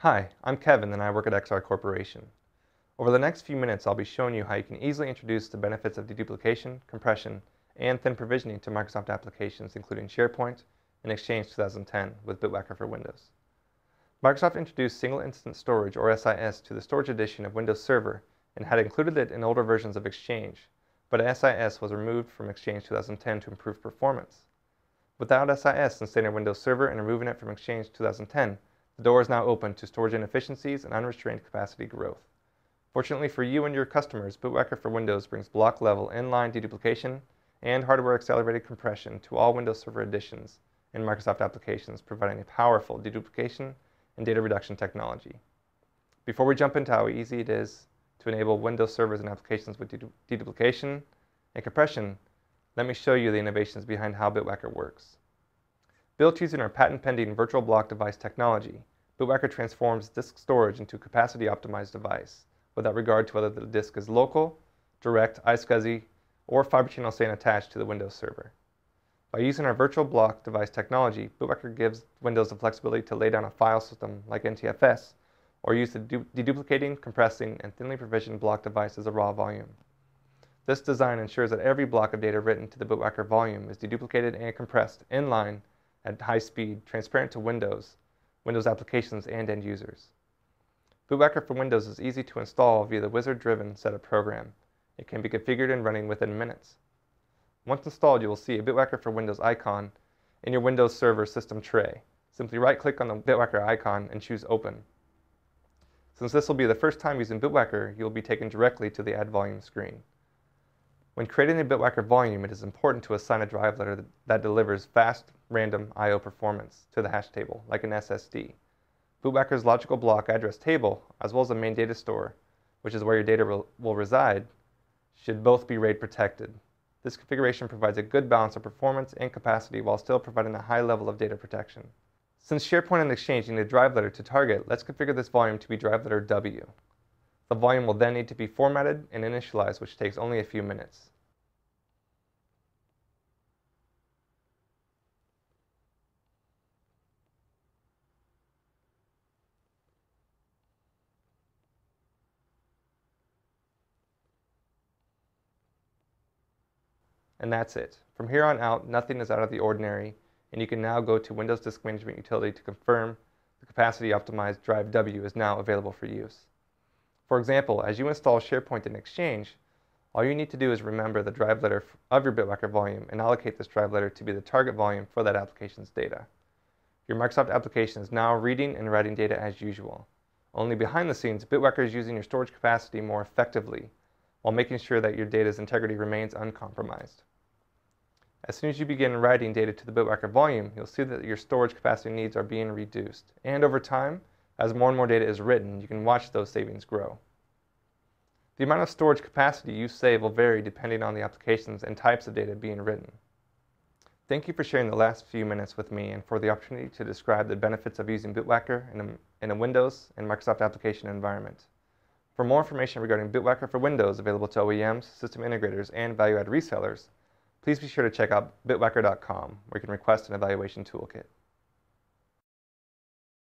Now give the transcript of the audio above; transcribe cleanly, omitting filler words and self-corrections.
Hi, I'm Kevin and I work at XR Corporation. Over the next few minutes I'll be showing you how you can easily introduce the benefits of deduplication, compression, and thin provisioning to Microsoft applications including SharePoint and Exchange 2010 with BitWackr for Windows. Microsoft introduced Single Instance Storage or SIS to the Storage Edition of Windows Server and had included it in older versions of Exchange, but SIS was removed from Exchange 2010 to improve performance. Without SIS in standard Windows Server and removing it from Exchange 2010, the door is now open to storage inefficiencies and unrestrained capacity growth. Fortunately for you and your customers, BitWackr for Windows brings block-level inline deduplication and hardware-accelerated compression to all Windows Server editions and Microsoft applications, providing a powerful deduplication and data reduction technology. Before we jump into how easy it is to enable Windows servers and applications with deduplication and compression, let me show you the innovations behind how BitWackr works. Built using our patent-pending virtual block device technology, BitWackr transforms disk storage into a capacity-optimized device without regard to whether the disk is local, direct, iSCSI, or fiber channel SAN attached to the Windows server. By using our virtual block device technology, BitWackr gives Windows the flexibility to lay down a file system like NTFS or use the deduplicating, compressing, and thinly provisioned block device as a raw volume. This design ensures that every block of data written to the BitWackr volume is deduplicated and compressed in line at high speed, transparent to Windows applications, and end users. BitWackr for Windows is easy to install via the wizard-driven setup program. It can be configured and running within minutes. Once installed, you will see a BitWackr for Windows icon in your Windows Server system tray. Simply right-click on the BitWackr icon and choose Open. Since this will be the first time using BitWackr, you will be taken directly to the Add Volume screen. When creating a BitWackr volume, it is important to assign a drive letter that delivers fast, random I/O performance to the hash table, like an SSD. BitWackr's logical block address table, as well as the main data store, which is where your data will reside, should both be RAID protected. This configuration provides a good balance of performance and capacity while still providing a high level of data protection. Since SharePoint and Exchange need a drive letter to target, let's configure this volume to be drive letter W. The volume will then need to be formatted and initialized, which takes only a few minutes. And that's it. From here on out, nothing is out of the ordinary, and you can now go to Windows Disk Management Utility to confirm the capacity-optimized drive W is now available for use. For example, as you install SharePoint in Exchange, all you need to do is remember the drive letter of your BitWackr volume and allocate this drive letter to be the target volume for that application's data. Your Microsoft application is now reading and writing data as usual. Only behind the scenes, BitWackr is using your storage capacity more effectively while making sure that your data's integrity remains uncompromised. As soon as you begin writing data to the BitWackr volume, you'll see that your storage capacity needs are being reduced. And over time, as more and more data is written, you can watch those savings grow. The amount of storage capacity you save will vary depending on the applications and types of data being written. Thank you for sharing the last few minutes with me and for the opportunity to describe the benefits of using BitWackr in a Windows and Microsoft application environment. For more information regarding BitWackr for Windows available to OEMs, system integrators, and value-add resellers, please be sure to check out bitwackr.com, where you can request an evaluation toolkit.